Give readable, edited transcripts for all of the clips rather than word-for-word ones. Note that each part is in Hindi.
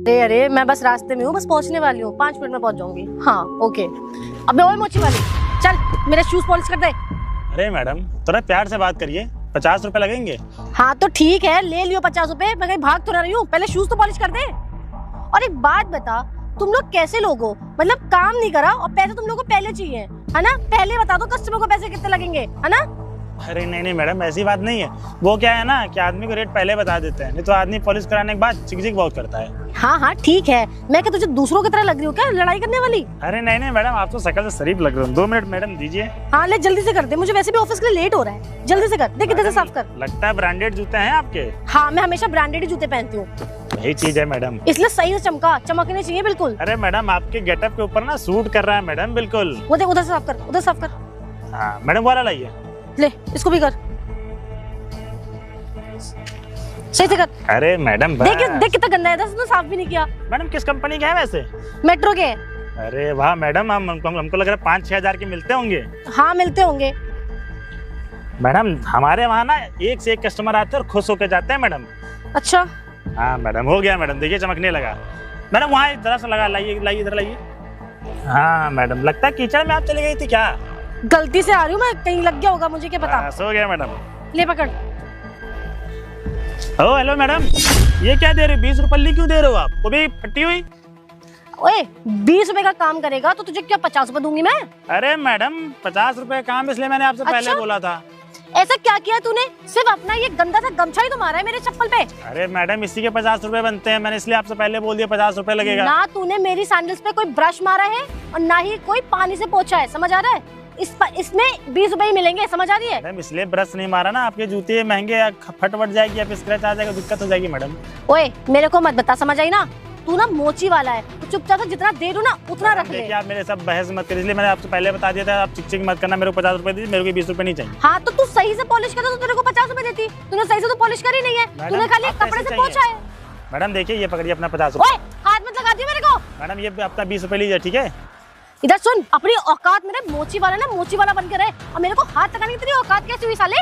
अरे मैं बस रास्ते में हूँ, बस पहुँचने वाली हूँ, 5 मिनट में पहुँच जाऊंगी। हाँ ओके। अबे ओए मोची वाली, चल मेरे शूज पॉलिश कर दे। अरे मैडम थोड़ा प्यार से बात करिए, 50 रुपए लगेंगे। हाँ तो ठीक है, ले लियो 50 रुपए, मैं कहीं भाग तो ना रही हूँ, पहले शूज तो पॉलिश कर दे। और एक बात बता, तुम लोग कैसे लोग हो, मतलब काम नहीं करा और पैसे तुम लोग को पहले चाहिए, है ना? पहले बता दो कस्टमर को पैसे कितने लगेंगे, है ना? अरे नहीं मैडम, ऐसी बात नहीं है। वो क्या है ना कि आदमी को रेट पहले बता देते हैं, नहीं तो आदमी पॉलिश कराने के बाद चिक बहुत करता है। हाँ ठीक है, मैं क्या तुझे दूसरों की तरह लग रही हूँ क्या, लड़ाई करने वाली? अरे नहीं मैडम, आप तो शक्ल से शरीफ लग रहे हो। 2 मिनट मैडम दीजिए। हाँ ले जल्दी से कर दे, मुझे वैसे भी ऑफिस के लिए लेट हो रहा है, जल्दी से कर दे। किधर से साफ कर। लगता है ब्रांडेड जूते हैं आपके। हाँ मैं हमेशा ब्रांडेड ही जूते पहनती हूँ। यही चीज है मैडम, इसलिए सही से चमकने चाहिए बिल्कुल। अरे मैडम आपके गेटअप के ऊपर ना सूट कर रहा है मैडम, बिल्कुल। वो देख, उधर से साफ कर, उधर साफ कर। हाँ मैडम वाला लाइए। ले इसको भी कर, सही से कर। अरे मैडम देख कितना गंदा है, तो साफ भी नहीं किया। मैडम किस कंपनी के है वैसे? मेट्रो के। अरे वाह मैडम, हमको लग रहा है 5-6 हजार के मिलते होंगे। हाँ मिलते होंगे। मैडम हमारे वहाँ ना एक से एक कस्टमर आते हैं और खुश होकर जाते हैं मैडम। अच्छा हाँ मैडम, हो गया मैडम, देखिए चमकने लगा। मैडम वहाँ इधर से लगा, लाइए इधर लाइए। हाँ मैडम, लगता है कीचड़ में आप चली गई थी क्या? गलती से आ रही हूँ मैं, कहीं लग गया होगा, मुझे क्या पता। हो गया मैडम। ले पकड़। ओ हेलो मैडम, ये क्या दे रहे हो? 20 रुपये क्यों दे रहे हो आप? वो भी फटी हुई। ओए 20 रुपए का काम करेगा तो तुझे क्या 50 रुपए दूंगी मैं? अरे मैडम 50 रुपए काम, इसलिए मैंने आपसे पहले बोला था। ऐसा क्या किया तूने? सिर्फ अपना ये गंदा सा गमछा ही तो मारा है मेरे चप्पल पे। अरे मैडम इसी के 50 रुपए बनते हैं, मैंने इसलिए आपसे पहले बोल दिया 50 रुपए लगेगा। ना तूने मेरी सैंडल्स पे कोई ब्रश मारा है और ना ही कोई पानी से पोंछा है, समझ आ रहा है? इसमें 20 रुपए ही मिलेंगे, समझ आ रही है? मैडम इसलिए ब्रश नहीं मारा ना, आपके जूते महंगे, या फट जाएगी या फिर स्क्रैच आ जाएगा, दिक्कत हो जाएगी मैडम। ओए मेरे को मत बता, समझ आई ना? तू ना मोची वाला है, तो चुपचाप से जितना दे दूं ना उतना रख ले। देखिए आप मेरे सब बहस मत करिए, इसलिए मैंने आपसे पहले बता दिया था, आप चिक मत करना। मेरे को 50 रुपए दीजिए, मेरे को 20 रुपए नहीं चाहिए। हाँ तो तू सही से पॉलिश करता तो तेरे को 50 रुपए देती। तूने सही से तो पॉलिश करी नहीं है, तूने खाली कपड़े से पोंछा है। मैडम देखिए ये पकड़िए अपना 50 रुपए। हाथ मत लगा दियो मेरे को। मैडम ये अपना 20 रुपए लीजिए, ठीक है? इधर सुन, अपनी औकात मेरे मोची वाला ना मोची वाला बन के रहे, और मेरे को हाथ लगाने की तेरी औकात कैसी हुई साले?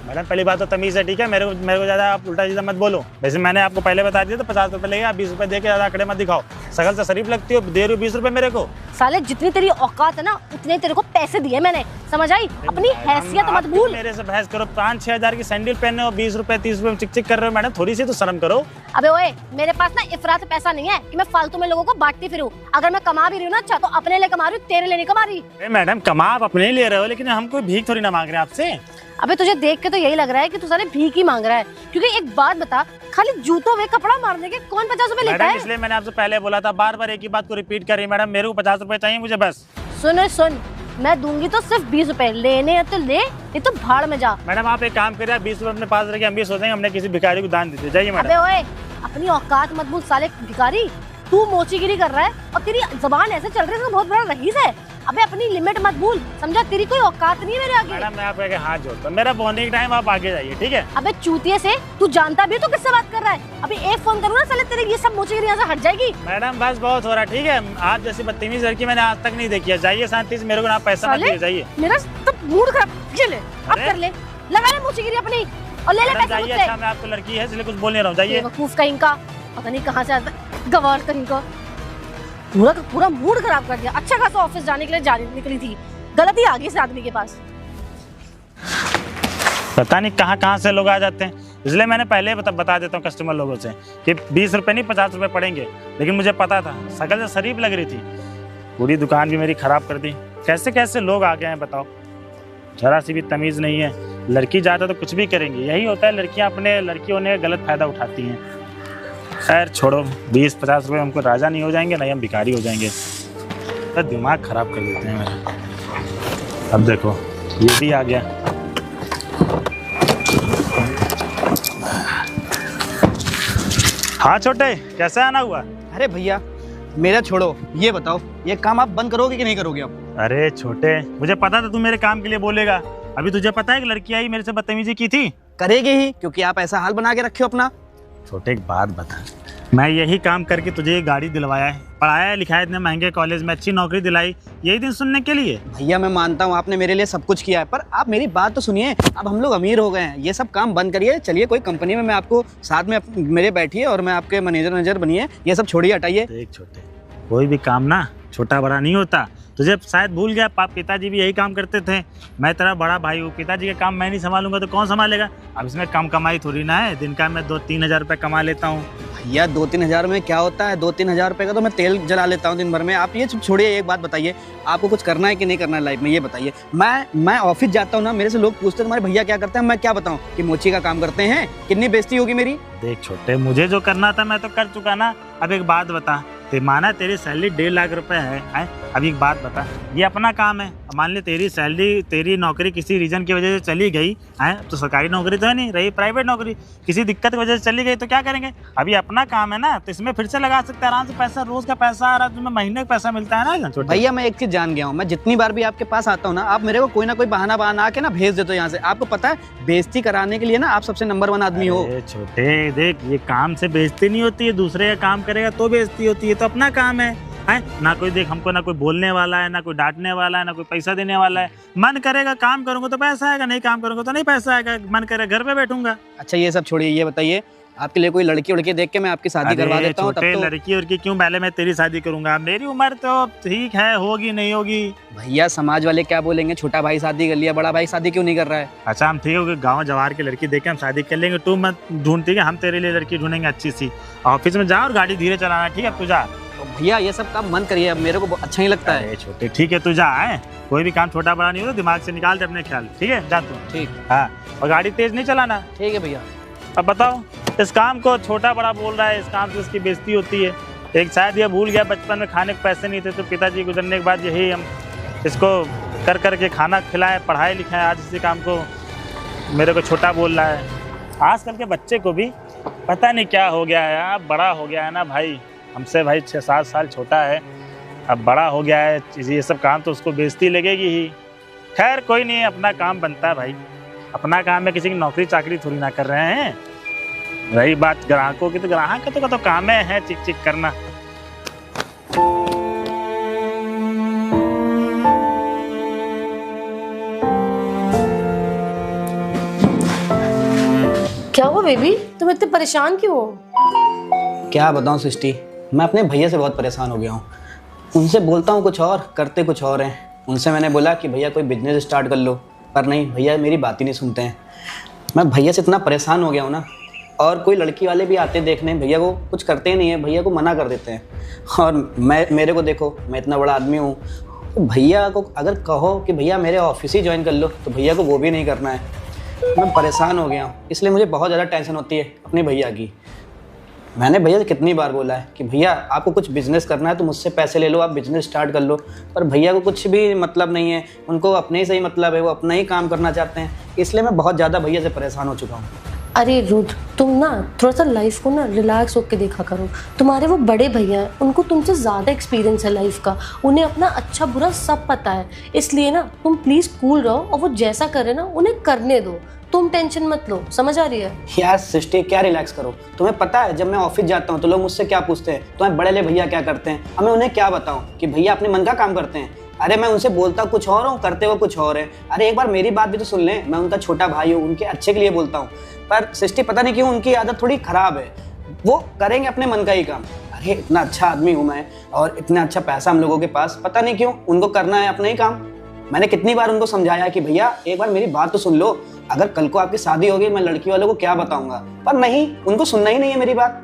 मैडम पहली बात तो तमीज है, ठीक है? मेरे को ज्यादा आप उल्टा सीधा मत बोलो। वैसे मैंने आपको पहले बता दिया तो 50 रुपए लगेगा, 20 रुपए दे के ज्यादा आंकड़े मत दिखाओ। सकल से शरीफ लगती हो, दे रही हो 20 रुपए मेरे को। साले जितनी तेरी औकात है ना उतने तेरे को पैसे दिए मैंने, समझ आई? अपनी हैसियत मत भूल। मेरे से बहस करो, 5-6 हजार की सैंडल पहने हो, 20 रुपए 30 रुपए चिक कर रहे हो मैडम, थोड़ी सी तो शर्म करो। अबे ओए मेरे पास ना इफरात पैसा नहीं है कि मैं फालतू में लोगों को बांटती फिरूं। अगर मैं कमा भी रही हूँ ना, अच्छा तो अपने लिए कमा रही हूँ, तेरे लिए नहीं कमा रही। अरे मैडम कमा आप अपने ले रहे हो, लेकिन हम कोई भीख थोड़ी ना मांग रहे हैं आपसे। अबे तुझे देख के तो यही लग रहा है कि तू साले भीख ही मांग रहा है, क्योंकि एक बात बता, खाली जूतों में कपड़ा मारने के कौन 50 रुपए लेता है? इसलिए मैंने आपसे पहले बोला था, बार एक ही बात को रिपीट कर रही है मैडम। मेरे को 50 रुपए चाहिए मुझे बस। सुन, मैं दूंगी तो सिर्फ 20 रुपए, लेने हैं तो ले, नहीं तो भाड़ में जा। मैडम आप एक काम करिए, 20 रुपए अपने पास रखिए, हम भी सोचेंगे हमने किसी भिखारी को दान दे दिया। जाइए मैडम। अबे ओए अपनी औकात मत भूल साले भिखारी, तू मोचीगिरी कर रहा है और तेरी जबान ऐसे चल रही है, बहुत बड़ा रईस है। अबे अपनी लिमिट मत भूल, समझा? तेरी कोई औकात नहीं है मेरे आगे। मैडम मैं आपके हाथ जोड़ता हूं, मेरा बॉन्डिंग टाइम, आप आगे जाइए, ठीक है? अबे चूतिए से, तू जानता भी है तू किससे बात कर रहा है? अभी एक फोन करूँ ना साले तेरे ये सब मोचीगिरी यहाँ से हट जाएगी। मैडम बस बहुत हो रहा है, ठीक है? आप जैसी बदतमीज लड़की मैंने आज तक नहीं देखी है। जाइए शांति से, मेरे को ना पैसा मत दीजिए, जाइए। मेरा तो मूड खराब, ये ले अब कर ले, लगा ले मोचीगिरी अपनी और ले पैसे मुझसे। अच्छा मैं आपको लड़की है इसलिए कुछ बोल नहीं रहा हूँ, जाइए। बेवकूफ कहीं का, पता नहीं कहाँ से आता है, गवार कहीं का, पूरा मूड खराब कर दिया। अच्छा खासा ऑफिस जाने के लिए निकली थी, गलती आ गई इस आदमी के पास। पता नहीं कहाँ से लोग आ जाते हैं, इसलिए मैंने पहले बता देता हूँ कस्टमर लोगों से कि 20 रुपए नहीं 50 रुपए पड़ेंगे। लेकिन मुझे पता था, शकल से शरीफ लग रही थी, पूरी दुकान भी मेरी खराब कर दी। कैसे लोग आ गए हैं बताओ, जरा सी भी तमीज नहीं है। लड़की जाता तो कुछ भी करेंगी, यही होता है, लड़कियां अपने लड़की होने का गलत फायदा उठाती हैं। खैर छोड़ो, 20-50 रुपए हमको राजा नहीं हो जाएंगे, नहीं हम भिखारी हो जाएंगे। तो दिमाग खराब कर देते हैं मेरा। अब देखो ये भी आ गया। हाँ छोटे, कैसा आना हुआ? अरे भैया मेरा छोड़ो, ये बताओ ये काम आप बंद करोगे कि नहीं करोगे आप? अरे छोटे, मुझे पता था तू मेरे काम के लिए बोलेगा। अभी तुझे पता है कि लड़की आई मेरे से बदतमीजी की थी। करेगी ही, क्योंकि आप ऐसा हाल बना के रखे हो अपना। छोटे एक बात बता, मैं यही काम करके तुझे ये गाड़ी दिलवाया है, पढ़ाया लिखाया इतने महंगे कॉलेज में, अच्छी नौकरी दिलाई, यही दिन सुनने के लिए। भैया मैं मानता हूँ आपने मेरे लिए सब कुछ किया है, पर आप मेरी बात तो सुनिए। अब हम लोग अमीर हो गए हैं, ये सब काम बंद करिए, चलिए कोई कंपनी में मैं आपको साथ में मेरे बैठिए और मैं आपके मैनेजर बनिए। ये सब छोड़िए, हटाइए। देख छोटे, कोई भी काम ना छोटा बड़ा नहीं होता। तुझे शायद भूल गया, पिताजी भी यही काम करते थे। मैं तेरा बड़ा भाई हूँ, पिताजी का काम मैं नहीं संभालूंगा तो कौन संभालेगा। अब इसमें कम कमाई थोड़ी ना है, दिन का मैं 2-3 हज़ार रुपये कमा लेता हूँ। भैया 2-3 हज़ार में क्या होता है? 2-3 हज़ार रुपये का तो मैं तेल जला लेता हूँ दिन भर में। आप ये सब छोड़िए, एक बात बताइए, आपको कुछ करना है कि नहीं करना है लाइफ में, ये बताइए। मैं ऑफिस जाता हूँ ना, मेरे से लोग पूछते हैं तुम्हारे भैया क्या करते हैं, मैं क्या बताऊँ कि मोची का काम करते हैं? कितनी बेइज्जती होगी मेरी। देख छोटे, मुझे जो करना था मैं तो कर चुका ना। अब एक बात बता, माना तेरी सैलरी 1.5 लाख रुपए है। अब एक बात बता, ये अपना काम है। मान ले तेरी सैलरी, तेरी नौकरी किसी रीजन की वजह से चली गई है, तो सरकारी नौकरी तो है नहीं रही, प्राइवेट नौकरी किसी दिक्कत की वजह से चली गई तो क्या करेंगे? अभी अपना काम है ना, तो इसमें फिर से लगा सकते हैं आराम से पैसा। रोज का पैसा आ रहा है, तुम्हें महीने का पैसा मिलता है ना। भैया मैं एक चीज जान गया हूँ, मैं जितनी बार भी आपके पास आता हूँ ना, आप मेरे को कोई ना कोई बहाना के ना भेज देते हो यहाँ से। आपको पता है बेइज्जती कराने के लिए ना आप सबसे नंबर 1 आदमी हो। छोटे देख, ये काम से बेइज्जती नहीं होती है, दूसरे का काम करेगा तो बेइज्जती होती है। तो अपना काम है ना, कोई देख हमको ना कोई बोलने वाला है, ना कोई डांटने वाला है, ना कोई पैसा देने वाला है। मन करेगा काम करूंगा तो पैसा आएगा, नहीं काम करूंगा तो नहीं पैसा आएगा। मन करेगा घर पे बैठूंगा। अच्छा ये सब छोड़िए, ये बताइए आपके लिए कोई लड़की उड़की देख के मैं आपकी शादी करवा देता हूँ। तो लड़की उड़की क्यों, पहले मैं तेरी शादी करूंगा। मेरी उम्र तो ठीक है, होगी नहीं होगी। भैया समाज वाले क्या बोलेंगे, छोटा भाई शादी कर लिया, बड़ा भाई शादी क्यों नहीं कर रहा है? अच्छा हम ठीक है, गाँव जवार की लड़की देख के हम शादी कर लेंगे। तू मत ढूंढती है, हम तेरे लिए लड़की ढूंढेंगे अच्छी सी। ऑफिस में जा और गाड़ी धीरे चलाना, ठीक है? तू जा। तो भैया ये सब काम मन करिए, अब मेरे को अच्छा नहीं लगता है। छोटे ठीक है, तू जा। कोई भी काम छोटा बड़ा नहीं होता, दिमाग से निकाल दे अपने ख्याल, ठीक है? जा तू। ठीक। हाँ, और गाड़ी तेज नहीं चलाना। ठीक है भैया। अब बताओ, इस काम को छोटा बड़ा बोल रहा है, इस काम से उसकी बेइज्जती होती है। एक शायद ये भूल गया, बचपन में खाने के पैसे नहीं थे, तो पिताजी गुजरने के बाद यही हम इसको कर करके खाना खिलाए, पढ़ाई लिखाए। आज इसी काम को मेरे को छोटा बोल रहा है। आजकल के बच्चे को भी पता नहीं क्या हो गया है। अब बड़ा हो गया है ना भाई, हमसे भाई 6-7 साल छोटा है, अब बड़ा हो गया है। ये सब काम तो उसको बेइज्जती लगेगी ही। खैर कोई नहीं, अपना काम बनता है भाई, अपना काम है, किसी की नौकरी चाकरी थोड़ी ना कर रहे हैं। रही बात ग्राहकों की, तो ग्राहक का तो काम है चिक चिक करना। क्या हुआ बेबी, तुम इतने परेशान क्यों हो? क्या बताऊं सृष्टि, मैं अपने भैया से बहुत परेशान हो गया हूँ। उनसे बोलता हूँ कुछ और, करते कुछ और हैं। उनसे मैंने बोला कि भैया कोई बिजनेस स्टार्ट कर लो, पर नहीं, भैया मेरी बात ही नहीं सुनते हैं। मैं भैया से इतना परेशान हो गया हूँ ना, और कोई लड़की वाले भी आते देखने, भैया को कुछ करते ही नहीं है, भैया को मना कर देते हैं। और मेरे को देखो, मैं इतना बड़ा आदमी हूँ, तो भैया को अगर कहो कि भैया मेरे ऑफिस ही ज्वाइन कर लो, तो भैया को वो भी नहीं करना है। मैं परेशान हो गया हूँ, इसलिए मुझे बहुत ज़्यादा टेंशन होती है अपनी भैया की। मैंने भैया से कितनी बार बोला है कि भैया आपको कुछ बिजनेस करना है तो मुझसे पैसे ले लो, आप बिजनेस स्टार्ट कर लो, पर भैया को कुछ भी मतलब नहीं है। उनको अपने ही सही मतलब है, वो अपना ही काम करना चाहते हैं। इसलिए मैं बहुत ज़्यादा भैया से परेशान हो चुका हूँ। अरे रुद्र, तुम ना थोड़ा सा लाइफ को ना रिलैक्स होकर देखा करो। तुम्हारे वो बड़े भैया हैं, उनको तुमसे ज़्यादा एक्सपीरियंस है लाइफ का, उन्हें अपना अच्छा बुरा सब पता है। इसलिए ना तुम प्लीज़ कूल रहो और वो जैसा करे ना उन्हें करने दो, तुम टेंशन मत लो। समझ आ रही है? यार सृष्टि, क्या रिलैक्स करो? तुम्हें पता है जब मैं ऑफिस जाता हूँ तो लोग मुझसे क्या पूछते हैं, तुम्हारे बड़े ले भैया क्या करते हैं? अब मैं उन्हें क्या बताऊँ कि भैया अपने मन का काम करते हैं? अरे मैं उनसे बोलता कुछ और हूँ, करते हुए कुछ और है। अरे एक बार मेरी बात भी तो सुन लें, मैं उनका छोटा भाई हूँ, उनके अच्छे के लिए बोलता हूँ। पर सृष्टि पता नहीं क्यों उनकी आदत थोड़ी खराब है, वो करेंगे अपने मन का ही काम। अरे इतना अच्छा आदमी हूँ मैं, और इतना अच्छा पैसा हम लोगों के पास, पता नहीं क्यों उनको करना है अपना ही काम। मैंने कितनी बार उनको समझाया कि भैया एक बार मेरी बात तो सुन लो, अगर कल को आपकी शादी होगी मैं लड़की वालों को क्या बताऊंगा, पर नहीं, उनको सुनना ही नहीं है मेरी बात।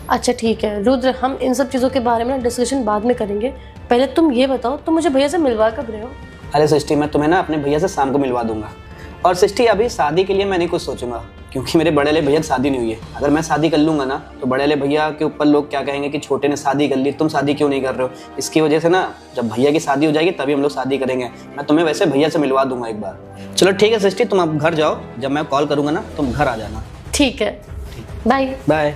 अच्छा ठीक है रुद्र, हम इन सब चीज़ों के बारे में ना डिस्कशन बाद में करेंगे। पहले तुम ये बताओ, तुम मुझे भैया से मिलवा कब रहे हो? अरे सृष्टि, मैं तुम्हें ना अपने भैया से शाम को मिलवा दूंगा। और सृष्टि अभी शादी के लिए मैं नहीं कुछ सोचूंगा, क्योंकि मेरे बड़े वाले भैया की शादी नहीं हुई है। अगर मैं शादी कर लूंगा ना तो बड़े वाले भैया के ऊपर लोग क्या कहेंगे कि छोटे ने शादी कर ली, तुम शादी क्यों नहीं कर रहे हो। इसकी वजह से ना जब भैया की शादी हो जाएगी तभी हम लोग शादी करेंगे। मैं तुम्हें वैसे भैया से मिलवा दूंगा एक बार। चलो ठीक है सृष्टि, तुम अब घर जाओ, जब मैं कॉल करूंगा ना तुम घर आ जाना। ठीक है, बाय बाय।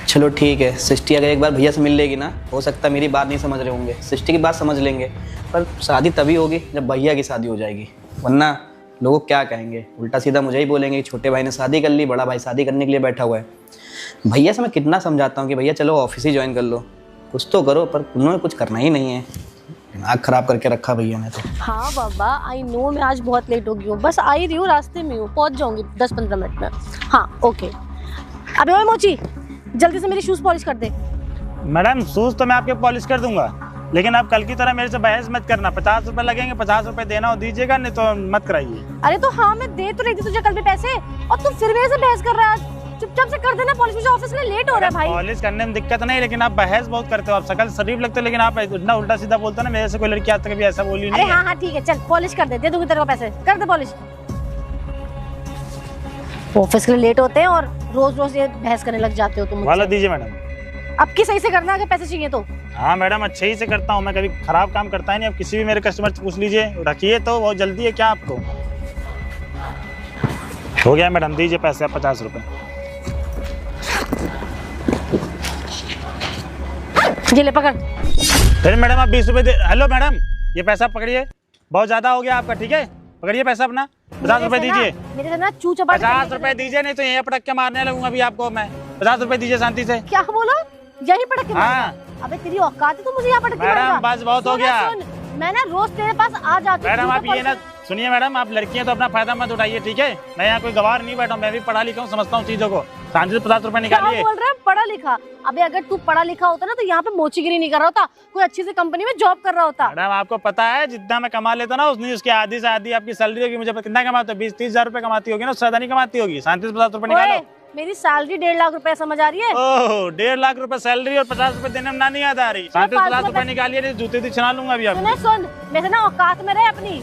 चलो ठीक है सृष्टि, अगर एक बार भैया से मिल लेगी ना, हो सकता है मेरी बात नहीं समझ रहे होंगे, सृष्टि की बात समझ लेंगे, पर शादी तभी होगी जब भैया की शादी हो जाएगी। वरना लोग क्या कहेंगे, उल्टा सीधा मुझे ही बोलेंगे कि छोटे भाई ने शादी कर ली, बड़ा भाई शादी करने के लिए बैठा हुआ है। भैया से मैं कितना समझाता हूँ कि भैया चलो ऑफिस ही ज्वाइन कर लो, कुछ तो करो, पर उन्होंने कुछ करना ही नहीं है। दिमाग खराब करके रखा भैया ने तो। हाँ बाबा, आई नो मैं आज बहुत लेट हो गई हूँ, बस आ ही रही हूँ, रास्ते में हूँ, पहुँच जाऊंगी 10-15 मिनट में। हाँ ओके। अबे ओए मोची, जल्दी से मेरे शूज़ पॉलिश कर दे। मैडम शूज़ तो मैं आपके पॉलिश कर दूंगा, लेकिन आप कल की तरह मेरे से बहस मत करना। 50 रुपए लगेंगे, 50 रुपए देना हो दीजिएगा, नहीं तो मत कराइए। अरे तो हाँ, मैं दे तो रही थी तुझे कल भी पैसे, और तू फिर मेरे से बहस कर रहा है। चुपचाप से कर देना पॉलिश, मुझे ऑफिस में लेट हो रहा है भाई। पॉलिश करने में दिक्कत नहीं, लेकिन आप बहस बहुत करते हो। आप शकल शरीफ लगते हो, लेकिन आप इतना उल्टा सीधा बोलते हो ना। मेरे से कोई लड़की आज तक कभी ऐसा बोली अरे नहीं हाँ हाँ ठीक है, चल पॉलिश कर दे दूंगी तेरे को पैसे, कर दे पॉलिश। ऑफिस के लिए लेट होते हैं और रोज रोज ये बहस करने लग जाते हो तुम। वाला दीजिए मैडम। अब की सही से करना, अगर पैसे चाहिए तो। हाँ मैडम, अच्छे ही से करता हूँ मैं, कभी खराब काम करता ही नहीं। अब किसी भी मेरे कस्टमर से पूछ लीजिए, रखिए तो बहुत जल्दी है क्या आपको। हो गया मैडम, दीजिए पैसे आप 50 रुपए। ये ले पकड़। फिर मैडम आप 20 रुपए दे। हेलो मैडम, ये पैसा पकड़िए, बहुत ज्यादा हो गया आपका, ठीक है? पकड़िए पैसा अपना, 50 रुपए दीजिए। मेरे से ना चू चपा 50 रुपए दीजिए, नहीं तो यहीं पटक के मारने लगूंगा अभी आपको मैं। 50 रुपए दीजिए शांति से। क्या बोलो? यही पटक के हाँ। मारेगा? अबे तेरी औकात है, तू मुझे यहाँ पटक के मारेगा? मैडम बस बहुत हो गया। मैं ना रोज तेरे पास आ जाती हूँ। मैडम आप ये ना सुनिए, मैडम आप लड़कियां तो अपना फायदा मत उठाइए, ठीक है? मैं यहाँ कोई गवार नहीं बैठा हूँ, मैं भी पढ़ा लिखा हूँ, समझता हूँ चीजों को। शांति से 50 रुपए निकालिए। क्या बोल रहा है पढ़ा लिखा? अबे अगर तू पढ़ा लिखा होता ना तो यहाँ पे मोचीगिरी नहीं कर रहा होता, कोई अच्छी सी कंपनी में जॉब कर रहा होता। मैडम आपको पता है जितना मैं कमा लेता ना उसने उसकी आधी से आधी आपकी सैलरी होगी। मुझे कितना कमाते हो? 20-30 हजार रुपए कमाती होगी ना, उससे ज्यादा नहीं कमाती होगी। शांति से 50 रुपए निकालो। मेरी सैलरी 1.5 लाख रुपए, समझ आ रही है? ओह 1.5 लाख रुपए सैलरी और 50 रुपए देने में ना नहीं याद आ रही। शांति से 50 रुपए निकालिए, नहीं जूते भी छिना लूंगा अभी आपको। सुन, मैं ना औकात में रहे अपनी,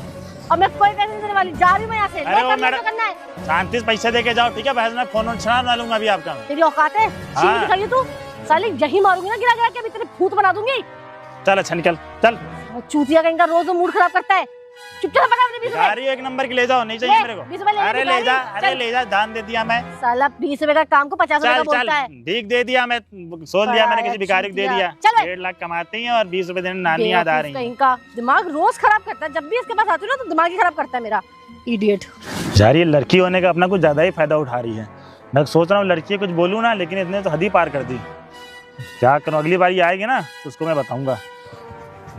और मैं कोई पैसे नहीं देने वाली, जा रही हूँ मैं यहाँ से। अरे वो करना मैडम, करना है। शांति से पैसे दे के जाओ, ठीक है? बहस में फोन छिना लूंगा अभी आपका। तेरी औकात है? हाँ। दिखाइए तू, साले यही मारूंगी ना गिरा गिरा के, अभी तेरे भूत बना दूंगी। चल अच्छा निकल चल। चूतिया कहीं का रोज मूड खराब करता है। चुपचाप पकड़ अपने 20 रुपए। एक नंबर की ले जाओ, नहीं चाहिए मेरे को। 20 रुपए ले अरे ले जा, अरे ले जा, दान दे दिया मैं। साला 20 रुपए का काम को 50 रुपए का बोलता है। ठीक दे दिया मैं, सोच लिया मैंने किसी भिखारी को दे दिया। 1.5 लाख कमाती है और 20 रुपए देने नानी याद आ रही है। कहीं का दिमाग रोज खराब करता है, जब भी इसके पास आती हूँ ना तो दिमाग ही खराब करता है मेरा, इडियट। यार ये लड़की होने का अपना कुछ ज्यादा ही फायदा उठा रही है। मैं सोच रहा हूँ लड़की कुछ बोलूँ ना, लेकिन इसने तो हद ही पार कर दी। क्या करूँ, अगली बार ये आएगी ना तो उसको मैं बताऊंगा।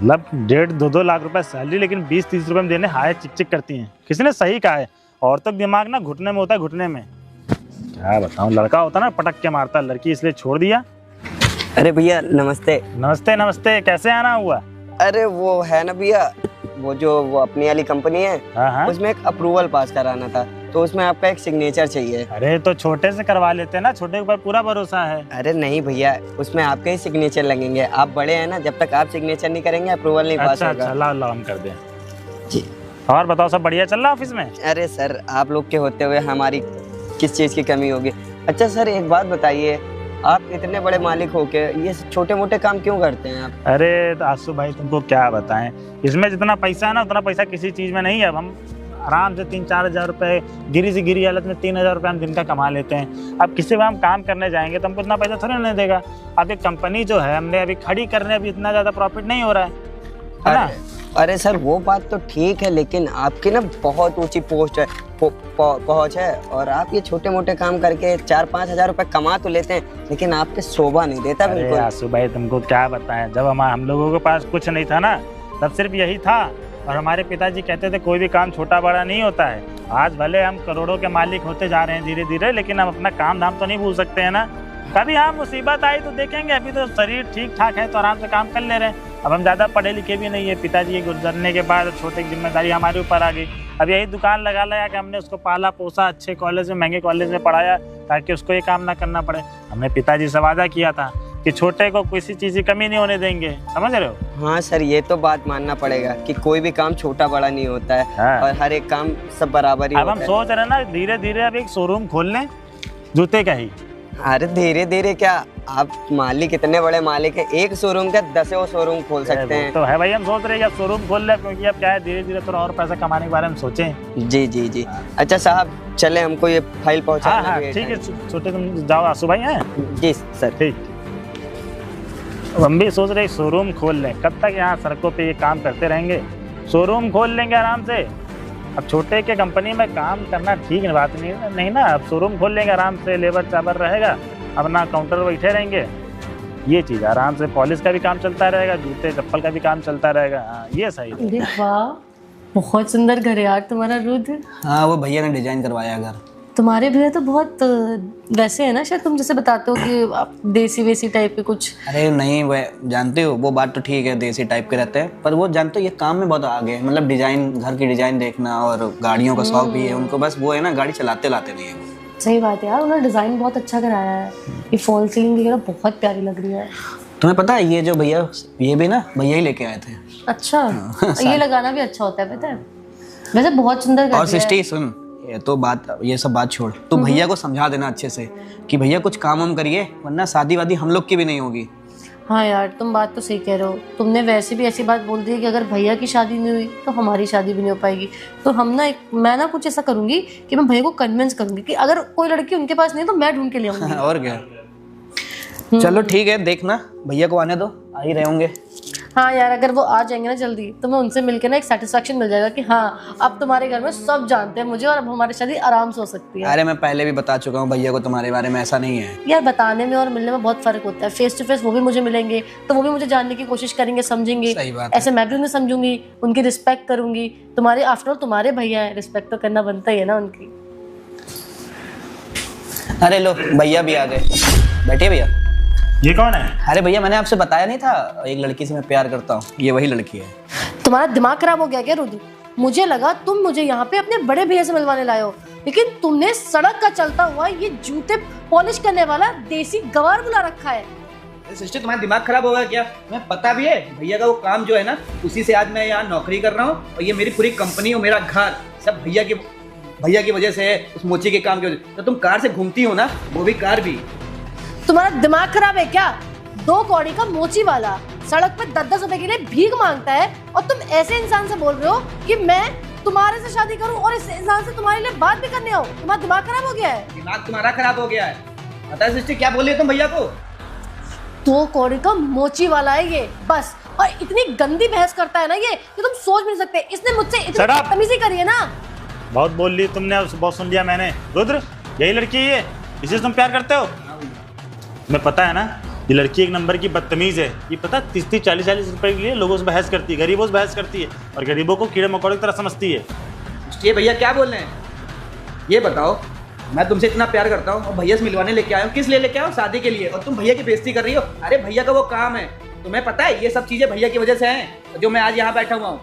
मतलब 1.5-2 लाख रुपए सैलरी, लेकिन 20-30 रुपए में देने हाय चिक चिक करती हैं। किसी ने सही कहा है, औरतों का दिमाग ना घुटने में होता है, घुटने में। क्या बताऊं, लड़का होता ना पटक के मारता, लड़की इसलिए छोड़ दिया। अरे भैया नमस्ते। नमस्ते नमस्ते, कैसे आना हुआ? अरे वो है ना भैया, वो अपनी वाली कंपनी है, हाँ। उसमें एक अप्रूवल पास कराना था, तो उसमें आपका एक सिग्नेचर चाहिए। अरे तो छोटे से करवा लेते हैं ना, छोटे के ऊपर पूरा भरोसा है। अरे नहीं भैया, उसमें आपके ही सिग्नेचर लगेंगे, आप बड़े हैं ना, जब तक आप सिग्नेचर नहीं करेंगे अप्रूवल नहीं पास होगा। अच्छा लाओ हम कर दें जी। और बताओ सब बढ़िया चल रहा ऑफिस में? अरे सर, आप लोग के होते हुए हमारी किस चीज़ की कमी होगी। अच्छा सर एक बात बताइए, आप इतने बड़े मालिक होके ये छोटे मोटे काम क्यों करते हैं आप? अरे तो आसू भाई तुमको क्या बताएं, इसमें जितना पैसा है ना उतना पैसा किसी चीज में नहीं है। अब हम आराम से 3-4 हजार रुपए गिरी से गिरी हालत में 3 हजार रुपये हम दिन का कमा लेते हैं। अब किसी भी हम काम करने जाएंगे तो हमको इतना पैसा थोड़ा नहीं देगा। अब एक कंपनी जो है हमने अभी खड़ी करने, अभी इतना ज्यादा प्रॉफिट नहीं हो रहा है ना? अरे सर वो बात तो ठीक है, लेकिन आपकी ना बहुत ऊंची पोस्ट है, पहुंच है, और आप ये छोटे मोटे काम करके 4-5 हजार रुपए कमा तो लेते हैं, लेकिन आप पे शोभा नहीं देता बिल्कुल। आसू भाई तुमको क्या बताएं, जब हम लोगों के पास कुछ नहीं था ना, तब सिर्फ यही था। और हमारे पिताजी कहते थे कोई भी काम छोटा बड़ा नहीं होता है। आज भले हम करोड़ों के मालिक होते जा रहे हैं धीरे धीरे, लेकिन हम अपना काम धाम तो नहीं भूल सकते हैं ना। कभी हाँ मुसीबत आई तो देखेंगे, अभी तो शरीर ठीक ठाक है तो आराम से काम कर ले रहे हैं। अब हम ज़्यादा पढ़े लिखे भी नहीं है, पिताजी के गुजरने के बाद छोटे की जिम्मेदारी हमारे ऊपर आ गई। अब यही दुकान लगा लिया कि हमने उसको पाला पोसा, अच्छे कॉलेज में महंगे कॉलेज में पढ़ाया, ताकि उसको ये काम ना करना पड़े। हमने पिताजी से वादा किया था कि छोटे को किसी चीज़ की कमी नहीं होने देंगे, समझ रहे हो? हाँ सर, ये तो बात मानना पड़ेगा कि कोई भी काम छोटा बड़ा नहीं होता है। हाँ। और हर एक काम सब बराबर ही अब हम सोच रहे हैं ना धीरे धीरे अब एक शोरूम खोल लें जूते का ही। अरे धीरे धीरे क्या, आप मालिक इतने बड़े मालिक है, एक शोरूम का 10 शोरूम खोल सकते हैं। तो है भाई, हम सोच रहे हैं कि अब शोरूम खोल ले, क्योंकि अब क्या है धीरे धीरे थोड़ा और पैसा कमाने के बारे में सोचें। जी जी जी। अच्छा साहब चले, हमको ये फाइल पहुंचाना हाँ है। ठीक है, छोटे तुम जाओ आसू भाई हैं। जी सर। ठीक, हम भी सोच रहे शोरूम खोल लें। कब तक यहाँ सड़कों पे ये काम करते रहेंगे? शोरूम खोल लेंगे आराम से। अब छोटे के कंपनी में काम करना ठीक बात नहीं ना। अब शोरूम खोल लेंगे आराम से, लेबर चाबर रहेगा, अपना काउंटर पर बैठे रहेंगे, ये चीज़ आराम से पॉलिश का भी काम चलता रहेगा, जूते चप्पल का भी काम चलता रहेगा। हाँ, ये सही है। अरे वाह, बहुत सुंदर घर है यार तुम्हारा रुद्र। हाँ, वो भैया ने डिजाइन करवाया घर। तुम्हारे भैया तो बहुत वैसे है ना, शायद तुम जैसे बताते हो कि आप देसी वेसी टाइप के कुछ। अरे नहीं, वह जानते हो वो बात तो ठीक है, देसी टाइप के रहते हैं, पर वो जानते हो ये काम में बहुत आगे है। मतलब डिजाइन, घर की डिजाइन देखना, और गाड़ियों का शौक भी है उनको, बस वो है ना गाड़ी चलाते लाते नहीं है वो। सही बात है यार, उन्होंने डिजाइन बहुत अच्छा कराया है। ये फॉल सीलिंग वगैरह बहुत प्यारी लग रही है। तुम्हें पता है ये जो भैया, ये भी ना भैया ही लेके आए थे। अच्छा, ये लगाना भी अच्छा होता है पता है। वैसे बहुत सुंदर घर और है। सिस्टी सुन, ये तो बात, ये सब बात छोड़, तो भैया को समझा देना अच्छे से कि भैया कुछ काम वाम करिए, वरना शादी वादी हम लोग की भी नहीं होगी। हाँ यार, तुम बात तो सही कह रहे हो। तुमने वैसे भी ऐसी बात बोल दी है कि अगर भैया की शादी नहीं हुई तो हमारी शादी भी नहीं हो पाएगी। तो हम ना मैं ना कुछ ऐसा करूंगी कि मैं भैया को कन्विंस करूंगी कि अगर कोई लड़की उनके पास नहीं तो मैं ढूंढ के ले आऊंगी। और क्या। चलो ठीक है, देखना भैया को आने दो, आ ही रहे होंगे। हाँ यार, अगर वो आ जाएंगे ना जल्दी तो मैं उनसे मिलकर ना एक सेटिस्फेक्शन मिल जाएगा कि हाँ अब तुम्हारे घर में सब जानते हैं मुझे और अब हमारी शादी आराम से हो सकती है। अरे मैं पहले भी बता चुका हूँ भैया को तुम्हारे बारे में, ऐसा नहीं है। यार बताने में और मिलने में बहुत फर्क होता है। फेस टू फेस वो भी मुझे मिलेंगे तो वो भी मुझे जानने की कोशिश करेंगे, समझेंगे। सही बात है। ऐसे मैं भी उन्हें समझूंगी, उनकी रिस्पेक्ट करूंगी। तुम्हारे आफ्टर ऑल तुम्हारे भैया है, रिस्पेक्ट तो करना बनता ही है ना उनकी। अरे लो, भैया भी आ गए, बैठिए भैया। ये कौन है? अरे भैया, मैंने आपसे बताया नहीं था एक लड़की से मैं प्यार करता हूँ, ये वही लड़की है। तुम्हारा दिमाग खराब हो गया क्या रुद्र? मुझे लगा तुम मुझे यहाँ पे अपने बड़े भैया से मिलवाने लाए हो, लेकिन तुमने सड़क का चलता हुआ ये जूते पॉलिश करने वाला देसी गवार बुला रखा है। सिस्टर, तुम्हारा दिमाग खराब होगा क्या? तुम्हें पता भी है भैया का वो काम जो है ना, उसी से आज मैं यहाँ नौकरी कर रहा हूँ, और ये मेरी पूरी कंपनी और मेरा घर सब भैया की वजह से है, उस मोची के काम की वजह से। तो तुम कार से घूमती हो ना, वो भी कार भी। तुम्हारा दिमाग खराब है क्या? 2 कौड़ी का मोची वाला सड़क पे 10-10 रुपए के लिए भीख मांगता है और तुम ऐसे इंसान से बोल रहे हो कि मैं तुम्हारे से शादी करूं और इस इंसान से तुम्हारे लिए बात भी करने आऊं? तुम्हारा दिमाग खराब हो गया है। दिमाग तुम्हारा खराब हो गया है। पता है सिस्टर क्या बोल रही हो तुम भैया को? 2 कौड़ी का मोची वाला है ये, बस। और इतनी गंदी बहस करता है ना ये कि तुम सोच भी नहीं सकते। इसने मुझसे इतनी बदतमीजी करी है ना। बहुत बोल ली तुमने, बहुत सुन लिया मैंने। रुद्र, यही लड़की है ये, इसी से तुम प्यार करते हो? तुम्हें पता है ना, ये लड़की एक नंबर की बदतमीज है। ये पता 30-40 रुपए के लिए लोगों से बहस करती है, गरीबों से बहस करती है, और गरीबों को कीड़े मकोड़े की तरह समझती है। ये भैया क्या बोल रहे हैं? ये बताओ, मैं तुमसे इतना प्यार करता हूँ और भैया से मिलवाने लेके आया हूँ। किस लिए लेके आया हूँ? शादी के लिए। और तुम भैया की बेइज्जती कर रही हो। अरे भैया का वो काम है, तुम्हें पता है ये सब चीजें भैया की वजह से हैं जो मैं आज यहाँ बैठा हुआ हूँ।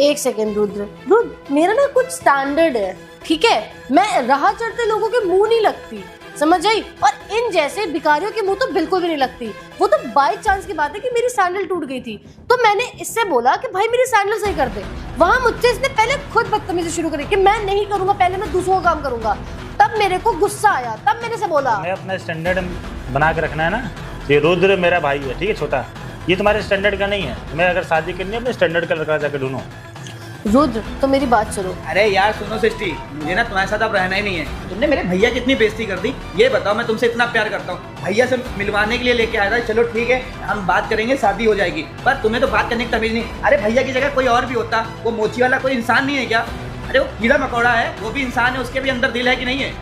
एक सेकेंड रुद्र, मेरा ना कुछ स्टैंडर्ड है, ठीक है? मैं राह चढ़ते लोगों के मुंह नहीं लगती, समझ आई? और इन जैसे भिखारियों के मुंह तो बिल्कुल भी नहीं लगती। वो तो बाई चांस की बात है कि मेरी सैंडल टूट गई थी, तो मैंने इससे बोला कि भाई मेरी सैंडल सही कर दे। वहां मुझसे इसने पहले खुद बदतमीजी शुरू करी कि मैं नहीं करूंगा, पहले मैं दूसरों का काम करूंगा। तब मेरे को गुस्सा आया, तब मैंने से बोला मैं अपना स्टैंडर्ड बना के रखना है ना। ये रुद्र मेरा भाई है, ठीक है, छोटा। ये तुम्हारे स्टैंडर्ड का नहीं है। तुम्हें अगर शादी करनी है अपने स्टैंडर्ड का लड़का जाकर ढूंढो। रुद्र, तो मेरी बात सुनो। अरे यार सुनो सिस्टी, मुझे ना तुम्हारे साथ अब रहना ही नहीं है। तुमने मेरे भैया की इतनी बेइज्जती कर दी। ये बताओ, मैं तुमसे इतना प्यार करता हूँ, भैया से मिलवाने के लिए लेके आया था। चलो ठीक है, हम बात करेंगे, शादी हो जाएगी, पर तुम्हें तो बात करने की तमीज नहीं। अरे भैया की जगह कोई और भी होता। वो मोची वाला कोई इंसान नहीं है क्या? अरे वो कीड़ा मकोड़ा है, वो भी इंसान है, उसके भी अंदर दिल है कि नहीं है?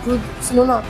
रुद्र सुनो ना,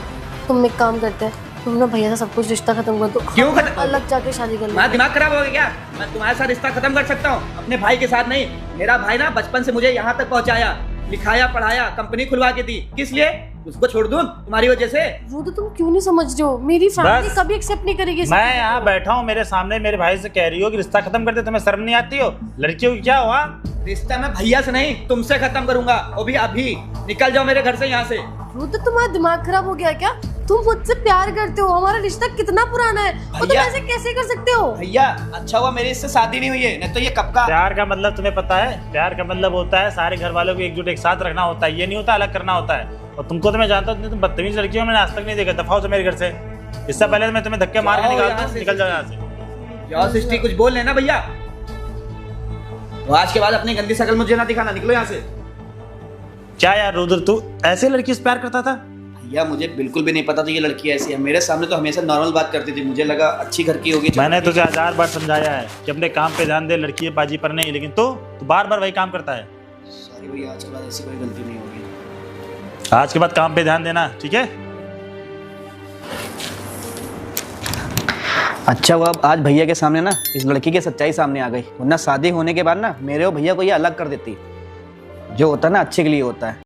तुम एक काम करते हैं, तुम ना भैया से सब कुछ रिश्ता खत्म कर दो। क्यों खत्म? अलग जाके शादी कर लो। तुम्हारा दिमाग खराब हो गया क्या? मैं तुम्हारे साथ रिश्ता खत्म कर सकता हूँ, अपने भाई के साथ नहीं। मेरा भाई ना बचपन से मुझे यहाँ तक पहुँचाया, लिखाया पढ़ाया, कंपनी खुलवा के दी। किस लिए? उसको छोड़ दूं तुम्हारी वजह से? रुद्र, तुम क्यों नहीं समझ रहे हो? मेरी फैमिली कभी एक्सेप्ट नहीं करेगी। मैं यहाँ बैठा हूँ, मेरे सामने मेरे भाई से कह रही हो कि रिश्ता खत्म कर दे। तुम्हें शर्म नहीं आती हो? लड़कियों की क्या हुआ? रिश्ता मैं भैया से नहीं, तुमसे खत्म करूंगा। अभी निकल जाओ मेरे घर से, यहाँ से। रुद्र, तुम्हारा दिमाग खराब हो गया क्या? तुम मुझसे प्यार करते हो, हमारा रिश्ता कितना पुराना है, और तुम ऐसे कैसे कर सकते हो? भैया अच्छा हुआ मेरी इससे शादी नहीं हुई है, नहीं तो ये कब का। प्यार का मतलब तुम्हें पता है? प्यार का मतलब होता है सारे घर वालों को एकजुट एक साथ रखना होता है, ये नहीं होता अलग करना होता है। और तुमको तो मैं जानता हूँ, तुम बदतमीज लड़की हो, मैंने आज तक नहीं देखा। दफा हो मेरे घर से, इससे पहले मैं तुम्हें धक्के मार के निकालता हूँ। निकल जाओ यहाँ से। जाओ सृष्टि, कुछ बोल लेना भैया, तो आज के बाद अपनी गंदी शक्ल मुझे ना दिखाना। निकलो यहाँ से। क्या यार रुद्र, तू ऐसे लड़की से प्यार करता था? भैया मुझे बिल्कुल भी नहीं पता था ये लड़की ऐसी है। मेरे सामने तो हमेशा नॉर्मल बात करती थी, मुझे लगा अच्छी घर की होगी। मैंने तुझे 1000 बार समझाया है कि अपने काम पे ध्यान दे, लड़की बाजी पर नहीं, लेकिन तू बार बार वही काम करता है। सॉरी भैया, आज के बाद ऐसी कोई गलती नहीं होगी। आज के बाद काम पे ध्यान देना, ठीक है? अच्छा वो अब आज भैया के सामने ना इस लड़की की सच्चाई सामने आ गई, वरना शादी होने के बाद ना मेरे और भैया को ये अलग कर देती। जो होता है ना अच्छे के लिए होता है।